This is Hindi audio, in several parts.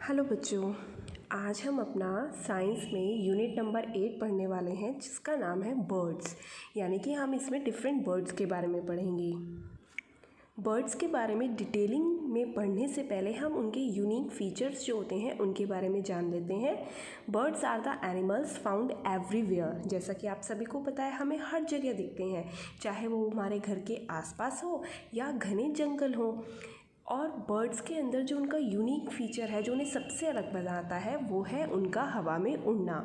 हेलो बच्चों, आज हम अपना साइंस में यूनिट नंबर 8 पढ़ने वाले हैं जिसका नाम है बर्ड्स। यानी कि हम इसमें डिफरेंट बर्ड्स के बारे में पढ़ेंगे। बर्ड्स के बारे में डिटेलिंग में पढ़ने से पहले हम उनके यूनिक फीचर्स जो होते हैं उनके बारे में जान लेते हैं। Birds are the animals found everywhere. जैसा कि आप सभी को पता है, हमें हर जगह दिखते हैं, चाहे वो हमारे घर के आसपास हो या घने जंगल हो। और बर्ड्स के अंदर जो उनका यूनिक फीचर है, जो उन्हें सबसे अलग बनाता है, वो है उनका हवा में उड़ना।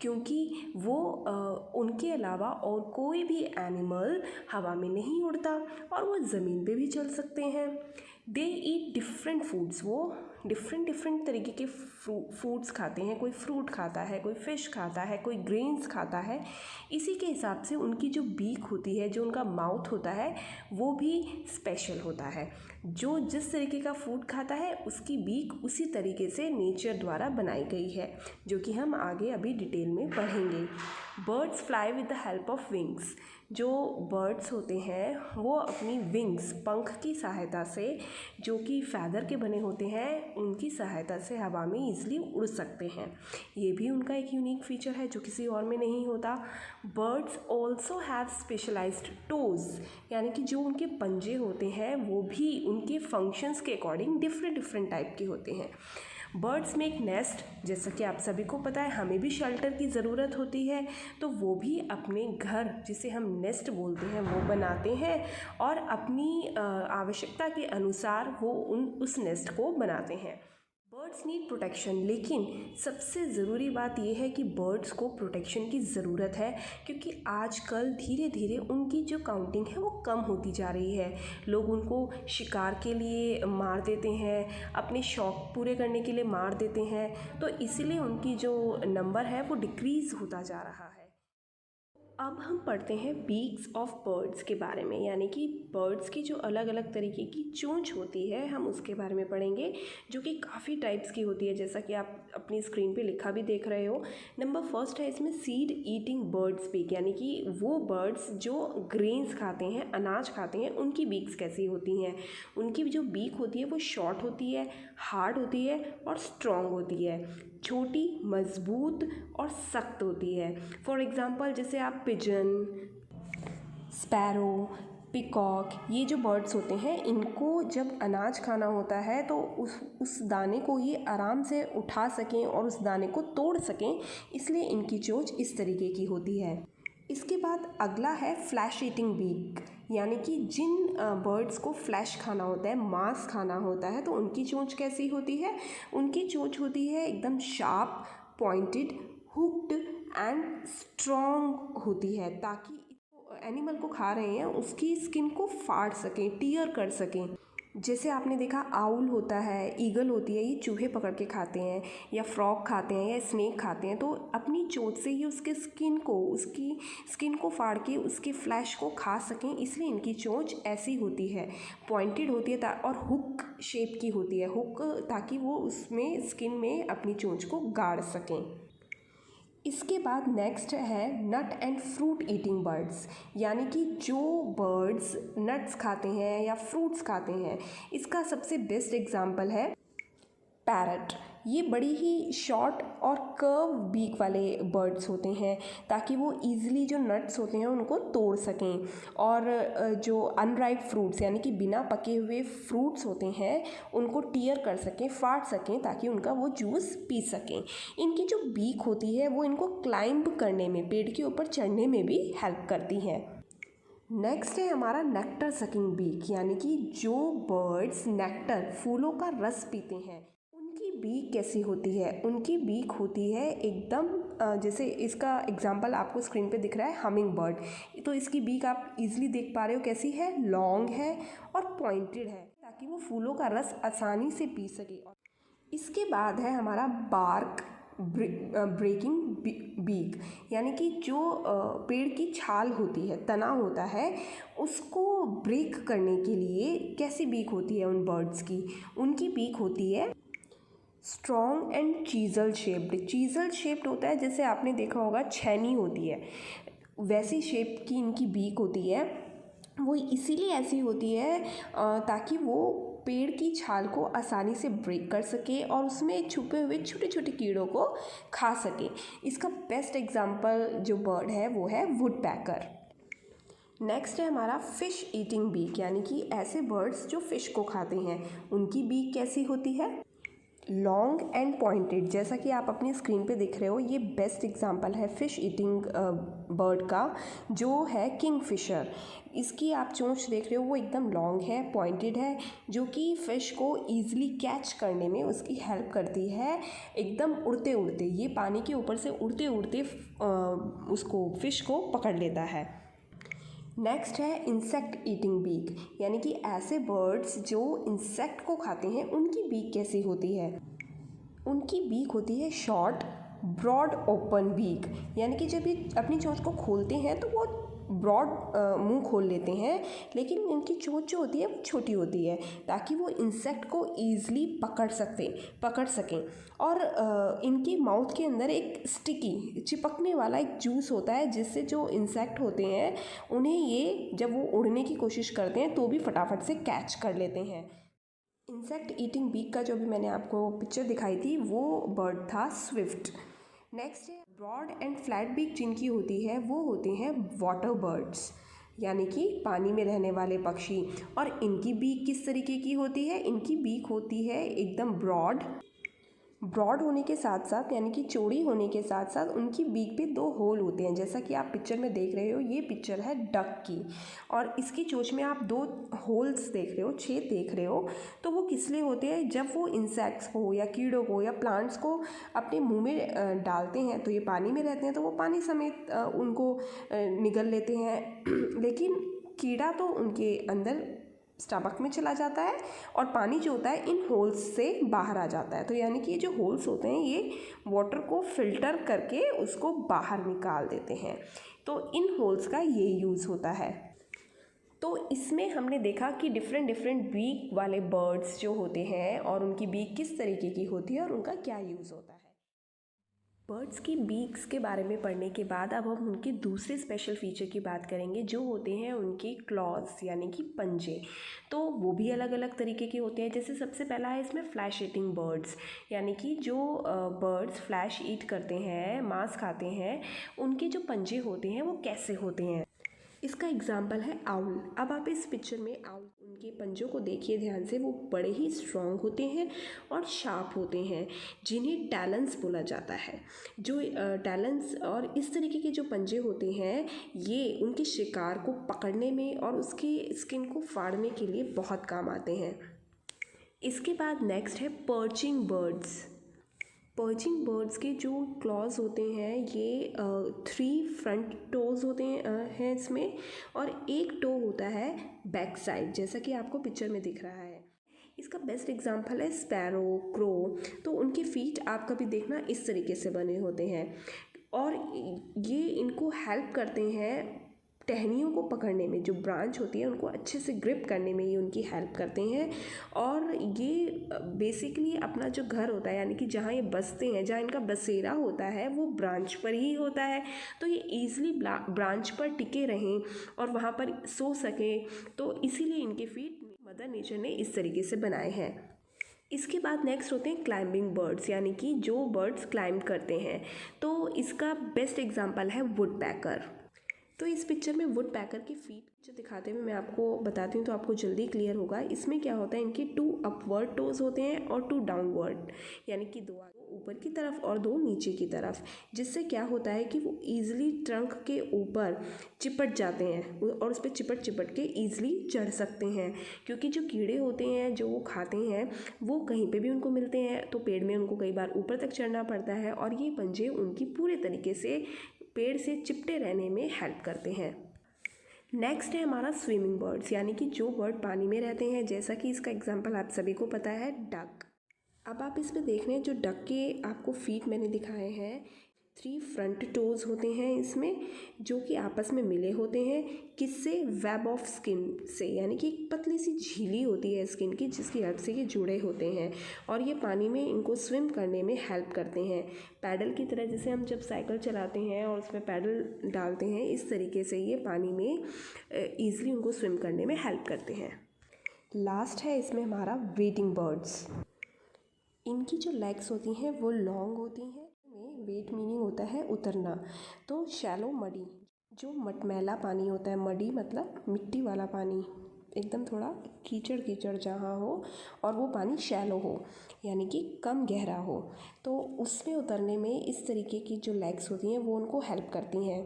क्योंकि वो उनके अलावा और कोई भी एनिमल हवा में नहीं उड़ता और वो ज़मीन पे भी चल सकते हैं। दे ईट डिफरेंट फूड्स। वो डिफरेंट तरीके के फूड्स खाते हैं। कोई फ्रूट खाता है, कोई फ़िश खाता है, कोई ग्रेन्स खाता है। इसी के हिसाब से उनकी जो बीक होती है, जो उनका माउथ होता है, वो भी स्पेशल होता है। जो जिस तरीके का फूड खाता है उसकी बीक उसी तरीके से नेचर द्वारा बनाई गई है, जो कि हम आगे अभी डिटेल में पढ़ेंगे। Birds fly with the help of wings. जो बर्ड्स होते हैं वो अपनी विंग्स, पंख की सहायता से, जो कि फैदर के बने होते हैं, उनकी सहायता से हवा में ईजिली उड़ सकते हैं। ये भी उनका एक यूनिक फीचर है जो किसी और में नहीं होता। Birds also have specialised toes. यानी कि जो उनके पंजे होते हैं वो भी उनके फंक्शंस के अकॉर्डिंग डिफरेंट टाइप के होते हैं। बर्ड्स में एक नेस्ट, जैसा कि आप सभी को पता है हमें भी शेल्टर की ज़रूरत होती है, तो वो भी अपने घर, जिसे हम नेस्ट बोलते हैं, वो बनाते हैं और अपनी आवश्यकता के अनुसार वो उस नेस्ट को बनाते हैं। बर्ड्स नीड प्रोटेक्शन, लेकिन सबसे ज़रूरी बात यह है कि बर्ड्स को प्रोटेक्शन की ज़रूरत है, क्योंकि आजकल धीरे धीरे उनकी जो काउंटिंग है वो कम होती जा रही है। लोग उनको शिकार के लिए मार देते हैं, अपने शौक़ पूरे करने के लिए मार देते हैं, तो इसीलिए उनकी जो नंबर है वो डिक्रीज़ होता जा रहा है। अब हम पढ़ते हैं बीक्स ऑफ बर्ड्स के बारे में। यानी कि बर्ड्स की जो अलग अलग तरीके की चोंच होती है, हम उसके बारे में पढ़ेंगे, जो कि काफ़ी टाइप्स की होती है, जैसा कि आप अपनी स्क्रीन पे लिखा भी देख रहे हो। नंबर फर्स्ट है इसमें सीड ईटिंग बर्ड्स बीक। यानी कि वो बर्ड्स जो ग्रेन्स खाते हैं, अनाज खाते हैं, उनकी बीक्स कैसी होती हैं। उनकी जो बीक होती है वो शॉर्ट होती है, हार्ड होती है और स्ट्रॉन्ग होती है, छोटी, मजबूत और सख्त होती है। फॉर एग्ज़ाम्पल जैसे आप पिजन, स्पैरो, पिकॉक, ये जो बर्ड्स होते हैं, इनको जब अनाज खाना होता है तो उस दाने को ये आराम से उठा सकें और उस दाने को तोड़ सकें, इसलिए इनकी चोंच इस तरीके की होती है। इसके बाद अगला है फ्लैश ईटिंग बीक। यानी कि जिन बर्ड्स को फ्लैश खाना होता है, मांस खाना होता है, तो उनकी चोंच कैसी होती है। उनकी चोंच होती है एकदम sharp, pointed, hooked and strong होती है, ताकि एनिमल को खा रहे हैं उसकी स्किन को फाड़ सकें, टीयर कर सकें। जैसे आपने देखा आउल होता है, ईगल होती है, ये चूहे पकड़ के खाते हैं या फ्रॉग खाते हैं या स्नेक खाते हैं, तो अपनी चोंच से ही उसकी स्किन को फाड़ के उसके फ्लैश को खा सकें, इसलिए इनकी चोंच ऐसी होती है, पॉइंटेड होती है और हुक शेप की होती है, हुक, ताकि वो उसमें स्किन में अपनी चोंच को गाड़ सकें। इसके बाद नेक्स्ट है nut and fruit eating birds. यानी कि जो बर्ड्स नट्स खाते हैं या फ्रूट्स खाते हैं, इसका सबसे बेस्ट एग्जांपल है पैरट। ये बड़ी ही शॉर्ट और कर्व बीक वाले बर्ड्स होते हैं, ताकि वो ईज़िली जो नट्स होते हैं उनको तोड़ सकें, और जो अनराइप फ्रूट्स यानी कि बिना पके हुए फ्रूट्स होते हैं उनको टीयर कर सकें, फाड़ सकें, ताकि उनका वो जूस पी सकें। इनकी जो बीक होती है वो इनको क्लाइंब करने में, पेड़ के ऊपर चढ़ने में भी हेल्प करती है। नेक्स्ट है हमारा नेक्टर सकिंग बीक। यानी कि जो बर्ड्स नेक्टर, फूलों का रस पीते हैं, उनकी बीक कैसी होती है। उनकी बीक होती है एकदम जैसे इसका एग्जांपल आपको स्क्रीन पे दिख रहा है, हमिंग बर्ड। तो इसकी बीक आप इजीली देख पा रहे हो कैसी है, लॉन्ग है और पॉइंटेड है, ताकि वो फूलों का रस आसानी से पी सके। इसके बाद है हमारा बार्क ब्रेकिंग बीक। यानी कि जो पेड़ की छाल होती है, तना होता है, उसको ब्रेक करने के लिए कैसी बीक होती है उन बर्ड्स की। उनकी बीक होती है स्ट्रॉन्ग एंड चीजल शेप्ड होता है, जैसे आपने देखा होगा छेनी होती है, वैसी शेप की इनकी बीक होती है। वो इसीलिए ऐसी होती है ताकि वो पेड़ की छाल को आसानी से ब्रेक कर सके और उसमें छुपे हुए छोटे छोटे कीड़ों को खा सके। इसका बेस्ट एग्जाम्पल जो बर्ड है वो है वुडपैकर। नेक्स्ट है हमारा फ़िश ईटिंग बीक, यानी कि ऐसे बर्ड्स जो फ़िश को खाते हैं। उनकी बीक कैसी होती है? Long and pointed. जैसा कि आप अपनी स्क्रीन पे देख रहे हो, ये बेस्ट एग्जांपल है फ़िश ईटिंग बर्ड का, जो है किंगफिशर। इसकी आप चोंच देख रहे हो, वो एकदम लॉन्ग है, पॉइंटेड है, जो कि फ़िश को ईज़िली कैच करने में उसकी हेल्प करती है। एकदम उड़ते उड़ते ये पानी के ऊपर से उड़ते उड़ते उसको फ़िश को पकड़ लेता है। नेक्स्ट है इंसेक्ट ईटिंग बीक, यानी कि ऐसे बर्ड्स जो इंसेक्ट को खाते हैं उनकी बीक कैसी होती है? उनकी बीक होती है शॉर्ट ब्रॉड ओपन बीक, यानी कि जब ये अपनी चोंच को खोलते हैं तो वो ब्रॉड मुंह खोल लेते हैं, लेकिन इनकी चोंच जो होती है वो छोटी होती है ताकि वो इंसेक्ट को ईज़िली पकड़ सकें। और इनके माउथ के अंदर एक स्टिकी चिपकने वाला एक जूस होता है, जिससे जो इंसेक्ट होते हैं उन्हें ये जब वो उड़ने की कोशिश करते हैं तो भी फटाफट से कैच कर लेते हैं। इंसेक्ट ईटिंग बीक का जो भी मैंने आपको पिक्चर दिखाई थी वो बर्ड था स्विफ्ट। नेक्स्ट है ब्रॉड एंड फ्लैट बीक, जिनकी होती है वो होते हैं वाटर बर्ड्स, यानी कि पानी में रहने वाले पक्षी। और इनकी बीक किस तरीके की होती है? इनकी बीक होती है एकदम ब्रॉड होने के साथ साथ, यानी कि चौड़ी होने के साथ साथ उनकी बीक पे 2 होल होते हैं, जैसा कि आप पिक्चर में देख रहे हो। ये पिक्चर है डक की, और इसकी चोंच में आप 2 होल्स देख रहे हो, छेद देख रहे हो। तो वो किस लिए होते हैं? जब वो इंसेक्ट्स को या कीड़ों को या प्लांट्स को अपने मुंह में डालते हैं तो ये पानी में रहते हैं, तो वो पानी समेत उनको निगल लेते हैं। लेकिन कीड़ा तो उनके अंदर स्टमक में चला जाता है, और पानी जो होता है इन होल्स से बाहर आ जाता है। तो यानी कि ये जो होल्स होते हैं ये वाटर को फिल्टर करके उसको बाहर निकाल देते हैं। तो इन होल्स का ये यूज़ होता है। तो इसमें हमने देखा कि डिफरेंट बीक वाले बर्ड्स जो होते हैं और उनकी बीक किस तरीके की होती है और उनका क्या यूज़ होता है। बर्ड्स की बीक्स के बारे में पढ़ने के बाद अब हम उनके दूसरे स्पेशल फीचर की बात करेंगे, जो होते हैं उनके क्लॉज, यानी कि पंजे। तो वो भी अलग अलग तरीके के होते हैं। जैसे सबसे पहला है इसमें फ्लैश ईटिंग बर्ड्स, यानी कि जो बर्ड्स फ्लैश ईट करते हैं, मांस खाते हैं, उनके जो पंजे होते हैं वो कैसे होते हैं। इसका एग्जाम्पल है आउल। अब आप इस पिक्चर में आउल उनके पंजों को देखिए ध्यान से। वो बड़े ही स्ट्रॉन्ग होते हैं और शार्प होते हैं, जिन्हें टैलेंस बोला जाता है। जो टैलेंस और इस तरीके के जो पंजे होते हैं, ये उनके शिकार को पकड़ने में और उसकी स्किन को फाड़ने के लिए बहुत काम आते हैं। इसके बाद नेक्स्ट है पर्चिंग बर्ड्स। पर्चिंग बर्ड्स के जो क्लॉज होते हैं ये 3 फ्रंट टोज होते हैं इसमें, और एक टो होता है बैक साइड, जैसा कि आपको पिक्चर में दिख रहा है। इसका बेस्ट एग्जांपल है स्पैरो, क्रो। तो उनके फीट आप कभी देखना इस तरीके से बने होते हैं, और ये इनको हेल्प करते हैं टहनियों को पकड़ने में। जो ब्रांच होती है उनको अच्छे से ग्रिप करने में ये उनकी हेल्प करते हैं। और ये बेसिकली अपना जो घर होता है, यानी कि जहाँ ये बसते हैं, जहाँ इनका बसेरा होता है, वो ब्रांच पर ही होता है। तो ये ईज़िली ब्रांच पर टिके रहें और वहाँ पर सो सकें, तो इसीलिए इनके फीट मदर नेचर ने इस तरीके से बनाए हैं। इसके बाद नेक्स्ट होते हैं क्लाइंबिंग बर्ड्स, यानी कि जो बर्ड्स क्लाइंब करते हैं। तो इसका बेस्ट एग्जांपल है वुडपैकर। तो इस पिक्चर में वुडपैकर की फीट जो दिखाते हुए मैं आपको बताती हूँ तो आपको जल्दी क्लियर होगा। इसमें क्या होता है, इनके 2 अपवर्ड टोज होते हैं और 2 डाउनवर्ड, यानी कि 2 ऊपर की तरफ और 2 नीचे की तरफ। जिससे क्या होता है कि वो ईज़िली ट्रंक के ऊपर चिपट जाते हैं और उस पर चिपट के ईज़िली चढ़ सकते हैं। क्योंकि जो कीड़े होते हैं जो वो खाते हैं वो कहीं पे भी उनको मिलते हैं, तो पेड़ में उनको कई बार ऊपर तक चढ़ना पड़ता है, और ये पंजे उनकी पूरे तरीके से पेड़ से चिपटे रहने में हेल्प करते हैं। नेक्स्ट है हमारा स्विमिंग बर्ड्स, यानी कि जो बर्ड पानी में रहते हैं, जैसा कि इसका एग्जांपल आप सभी को पता है डक। अब आप इसमें देख रहे हैं जो डक के आपको फीट मैंने दिखाए हैं, 3 फ्रंट टोज होते हैं इसमें, जो कि आपस में मिले होते हैं। किससे? वेब ऑफ स्किन से, यानी कि एक पतली सी झिल्ली होती है स्किन की, जिसकी हेल्प से ये जुड़े होते हैं, और ये पानी में इनको स्विम करने में हेल्प करते हैं। पैडल की तरह, जैसे हम जब साइकिल चलाते हैं और उसमें पैडल डालते हैं, इस तरीके से ये पानी में ईज़िली उनको स्विम करने में हेल्प करते हैं। लास्ट है इसमें हमारा वेटिंग बर्ड्स। इनकी जो लेग्स होती हैं वो लॉन्ग होती हैं। वेट मीनिंग होता है उतरना। तो शैलो मडी, जो मटमैला पानी होता है, मडी मतलब मिट्टी वाला पानी, एकदम थोड़ा कीचड़ कीचड़ जहाँ हो और वो पानी शैलो हो यानी कि कम गहरा हो, तो उसमें उतरने में इस तरीके की जो लेग्स होती हैं वो उनको हेल्प करती हैं।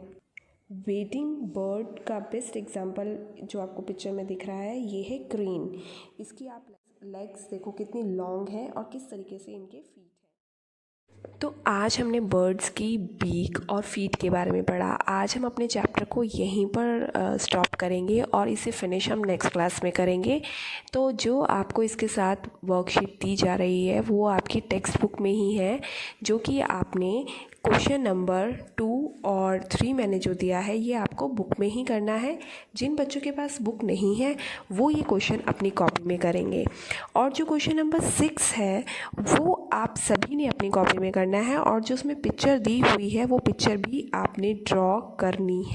वेटिंग बर्ड का बेस्ट एग्जांपल जो आपको पिक्चर में दिख रहा है ये है क्रेन। इसकी आप लेग्स देखो कितनी लॉन्ग है और किस तरीके से इनके फीट हैं। तो आज हमने बर्ड्स की बीक और फीट के बारे में पढ़ा। आज हम अपने चैप्टर को यहीं पर स्टॉप करेंगे और इसे फिनिश हम नेक्स्ट क्लास में करेंगे। तो जो आपको इसके साथ वर्कशीट दी जा रही है वो आपकी टेक्स्ट बुक में ही है, जो कि आपने क्वेश्चन नंबर 2 और 3 मैंने जो दिया है ये आपको बुक में ही करना है। जिन बच्चों के पास बुक नहीं है वो ये क्वेश्चन अपनी कॉपी में करेंगे, और जो क्वेश्चन नंबर 6 है वो आप सभी ने अपनी कॉपी में करना है, और जो उसमें पिक्चर दी हुई है वो पिक्चर भी आपने ड्रॉ करनी है।